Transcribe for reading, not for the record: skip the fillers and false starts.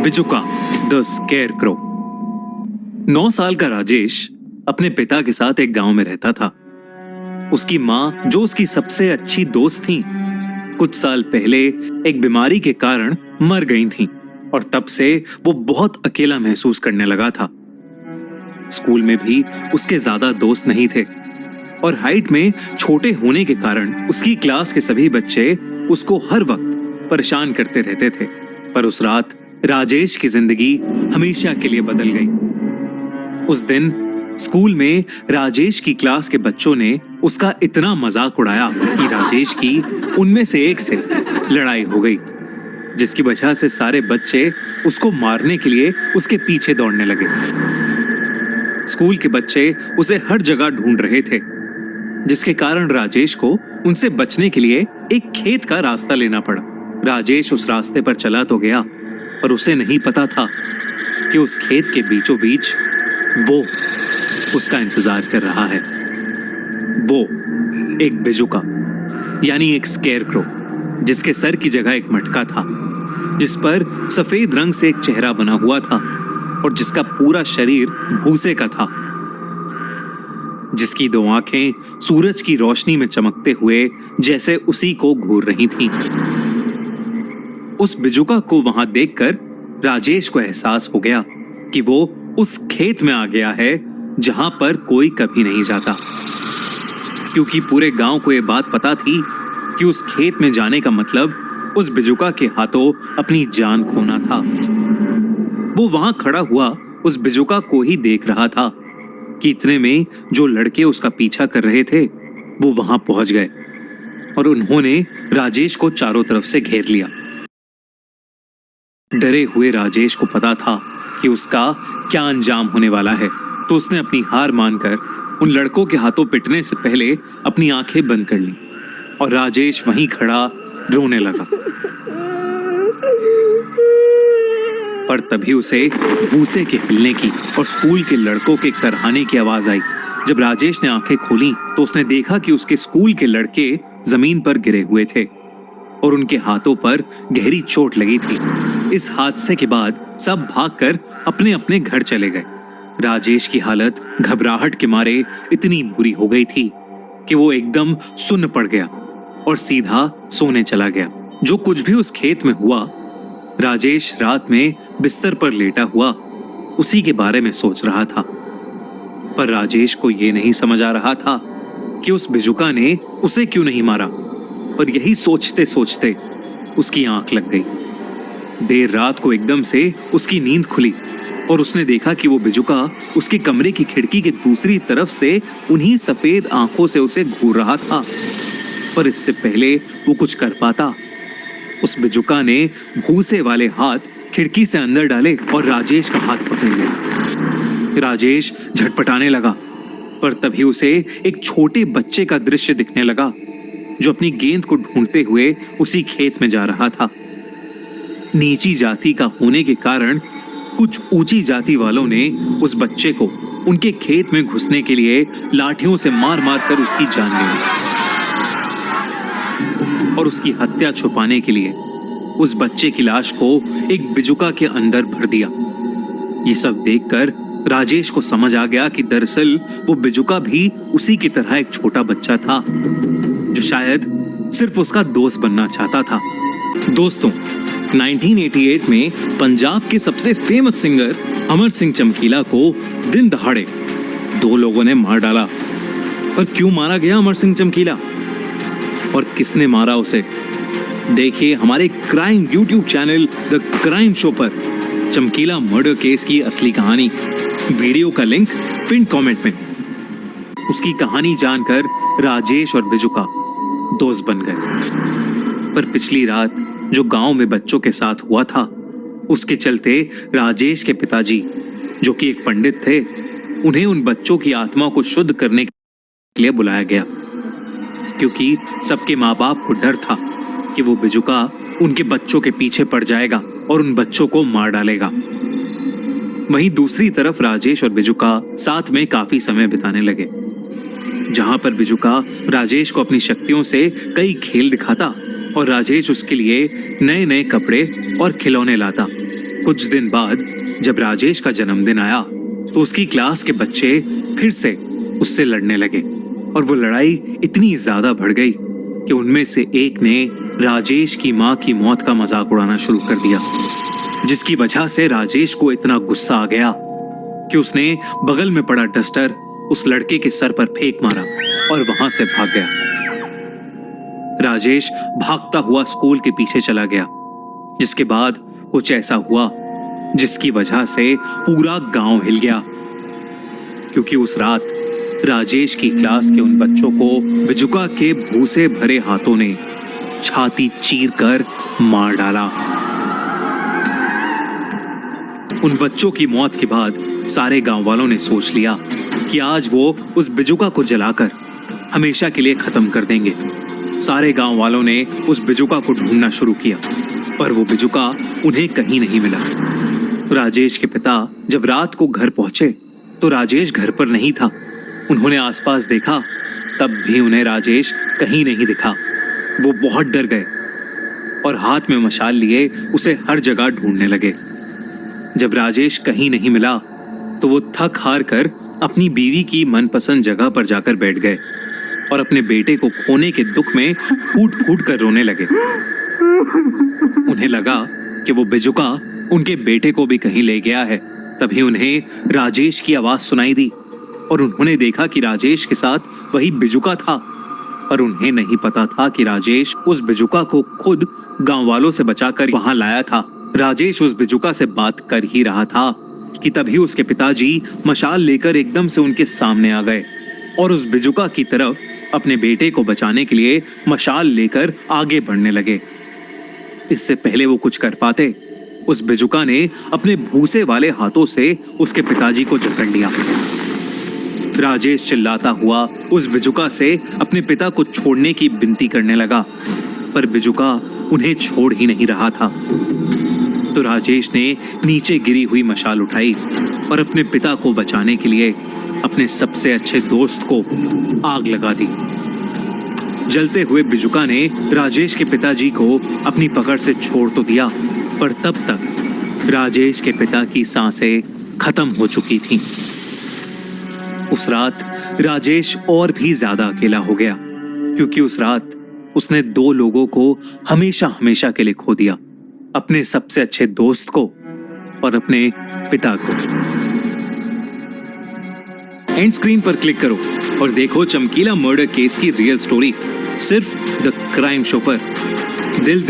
बिजुका the scarecrow. 9 साल का राजेश अपने पिता के साथ एक गांव में रहता था। उसकी माँ, जो उसकी सबसे अच्छी दोस्त थी, कुछ साल पहले एक बीमारी के कारण मर गई थी और तब से वो बहुत अकेला महसूस करने लगा था। स्कूल में भी उसके ज्यादा दोस्त नहीं थे और हाइट में छोटे होने के कारण उसकी क्लास के सभी बच्चे उसको हर वक्त परेशान करते रहते थे। पर उस रात राजेश की जिंदगी हमेशा के लिए बदल गई। उस दिन स्कूल में राजेश की क्लास के बच्चों ने उसका इतना मजाक उड़ाया कि राजेश की उनमें से एक से लड़ाई हो गई, जिसकी वजह से सारे बच्चे उसको मारने के लिए उसके पीछे दौड़ने लगे। स्कूल के बच्चे उसे हर जगह ढूंढ रहे थे, जिसके कारण राजेश को उनसे बचने के लिए एक खेत का रास्ता लेना पड़ा। राजेश उस रास्ते पर चला तो गया, पर उसे नहीं पता था कि उस खेत के बीचों बीच वो उसका इंतजार कर रहा है। वो एक बिजुका यानी एक स्केयरक्रो, जिसके सर की जगह एक मटका था, जिस पर सफेद रंग से एक चेहरा बना हुआ था और जिसका पूरा शरीर भूसे का था, जिसकी 2 आंखें सूरज की रोशनी में चमकते हुए जैसे उसी को घूर रही थीं। उस बिजुका को वहां देखकर राजेश को एहसास हो गया कि वो उस खेत में आ गया है जहां पर कोई कभी नहीं जाता, क्योंकि पूरे गांव को यह बात पता थी कि उस खेत में जाने का मतलब उस बिजुका के हाथों अपनी जान खोना था। वो वहां खड़ा हुआ उस बिजुका को ही देख रहा था कि इतने में जो लड़के उसका पीछा कर रहे थे वो वहां पहुंच गए और उन्होंने राजेश को चारों तरफ से घेर लिया। डरे हुए राजेश को पता था कि उसका क्या अंजाम होने वाला है, तो उसने अपनी हार मानकर उन लड़कों के हाथों पिटने से पहले अपनी आंखें बंद कर ली और राजेश वहीं खड़ा रोने लगा। पर तभी उसे भूसे के हिलने की और स्कूल के लड़कों के करहाने की आवाज आई। जब राजेश ने आंखें खोली तो उसने देखा कि उसके स्कूल के लड़के जमीन पर गिरे हुए थे और उनके हाथों पर गहरी चोट लगी थी। इस हादसे के बाद सब भागकर अपने अपने घर चले गए। राजेश की हालत घबराहट के मारे इतनी बुरी हो गई थी कि वो एकदम सुन्न पड़ गया और सीधा सोने चला गया। जो कुछ भी उस खेत में हुआ, राजेश रात में बिस्तर पर लेटा हुआ उसी के बारे में सोच रहा था। पर राजेश को ये नहीं समझ आ रहा था कि उस बिजुका ने उसे क्यों नहीं मारा। और यही सोचते सोचते उसकी आंख लग गई। देर रात को एकदम से उसकी नींद खुली और उसने देखा कि वो बिजुका उसके कमरे की खिड़की के दूसरी तरफ से उन्हीं सफेद आंखों से उसे घूर रहा था। पर इससे पहले वो कुछ कर पाता, उस बिजुका ने भूसे वाले हाथ खिड़की से अंदर डाले और राजेश का हाथ पकड़ लिया। राजेश झटपटाने लगा, पर तभी उसे एक छोटे बच्चे का दृश्य दिखने लगा जो अपनी गेंद को ढूंढते हुए उसी खेत में जा रहा था। नीची जाति का होने के कारण कुछ ऊंची जाति वालों ने उस बच्चे को उनके खेत में घुसने के लिए लाठियों से मार मार कर उसकी जान ले ली और उसकी हत्या छुपाने के लिए उस बच्चे की लाश को एक बिजुका के अंदर भर दिया। ये सब देखकर राजेश को समझ आ गया कि दरअसल वो बिजुका भी उसी की तरह एक छोटा बच्चा था जो शायद सिर्फ उसका दोस्त बनना चाहता था। दोस्तों, 1988 में पंजाब के सबसे फेमस सिंगर अमर सिंह चमकीला को दिन दहाड़े 2 लोगों ने मार डाला। पर क्यों मारा गया अमर सिंह चमकीला और किसने मारा उसे? देखिए हमारे crime YouTube channel the crime show पर चमकीला मर्डर केस की असली कहानी। वीडियो का लिंक पिन कमेंट में। उसकी कहानी जानकर राजेश और बिजुका दोस्त बन गए। पर पिछली रात जो गांव में बच्चों के साथ हुआ था, उसके चलते राजेश के पिताजी, जो कि एक पंडित थे, उन्हें उन बच्चों की आत्मा को शुद्ध करने के लिए बुलाया गया, क्योंकि सबके माँ बाप को डर था कि वो बिजुका उनके बच्चों के पीछे पड़ जाएगा और उन बच्चों को मार डालेगा। वहीं दूसरी तरफ राजेश और बिजुका साथ में काफी समय बिताने लगे, जहां पर बिजुका राजेश को अपनी शक्तियों से कई खेल दिखाता और राजेश उसके लिए नए नए कपड़े और खिलौने लाता। कुछ दिन बाद जब राजेश का जन्मदिन आया तो उसकी क्लास के बच्चे फिर से उससे लड़ने लगे और वो लड़ाई इतनी ज्यादा बढ़ गई कि उनमें से एक ने राजेश की मां की मौत का मजाक उड़ाना शुरू कर दिया, जिसकी वजह से राजेश को इतना गुस्सा आ गया कि उसने बगल में पड़ा डस्टर उस लड़के के सर पर फेंक मारा और वहां से भाग गया। राजेश भागता हुआ स्कूल के पीछे चला गया, जिसके बाद कुछ ऐसा हुआ जिसकी वजह से पूरा गांव हिल गया, क्योंकि उस रात राजेश की क्लास के उन बच्चों को बिजुका के भूसे भरे हाथों ने छाती चीर कर मार डाला। उन बच्चों की मौत के बाद सारे गांव वालों ने सोच लिया कि आज वो उस बिजुका को जलाकर हमेशा के लिए खत्म कर देंगे। सारे गांव वालों ने उस बिजुका को ढूंढना शुरू किया, पर वो बिजुका उन्हें कहीं नहीं मिला। राजेश के पिता जब रात को घर पहुंचे तो राजेश घर पर नहीं था। उन्होंने आसपास देखा, तब भी उन्हें राजेश कहीं नहीं दिखा। वो बहुत डर गए और हाथ में मशाल लिए उसे हर जगह ढूंढने लगे। जब राजेश कहीं नहीं मिला तो वो थक हार कर अपनी बीवी की मनपसंद जगह पर जाकर बैठ गए और अपने बेटे को खोने के दुख में फूट फूट कर रोने लगे। उन्हें लगा कि वो बिजुका उनके बेटे को भी कहीं ले गया है। तभी उन्हें राजेश की आवाज सुनाई दी और उन्होंने देखा कि राजेश के साथ वही बिजुका था, पर उन्हें नहीं पता था कि राजेश उस बिजुका को खुद गांव वालों से बचाकर वहां लाया था। राजेश उस बिजुका से बात कर ही रहा था कि तभी उसके पिताजी मशाल लेकर एकदम से उनके सामने आ गए और उस बिजुका की तरफ अपने बेटे को बचाने के लिए मशाल लेकर आगे बढ़ने लगे। इससे पहले वो कुछ कर पाते, उस बिजुका ने अपने भूसे वाले हाथों से उसके पिताजी को जकड़ लिया। राजेश चिल्लाता हुआ उस बिजुका से अपने पिता को छोड़ने की विनती करने लगा, पर बिजुका उन्हें छोड़ ही नहीं रहा था। तो राजेश ने नीचे गिरी हुई मशाल उठाई और अपने पिता को बचाने के लिए अपने सबसे अच्छे दोस्त को आग लगा दी। जलते हुए बिजुका ने राजेश के पिताजी को अपनी पकड़ से छोड़ तो दिया, पर तब तक राजेश के पिता की सांसें खत्म हो चुकी थीं। उस रात राजेश और भी ज्यादा अकेला हो गया, क्योंकि उस रात उसने 2 लोगों को हमेशा हमेशा के लिए खो दिया, अपने सबसे अच्छे दोस्त को और अपने पिता को। एंड स्क्रीन पर क्लिक करो और देखो चमकीला मर्डर केस की रियल स्टोरी सिर्फ द क्राइम शो पर। दिल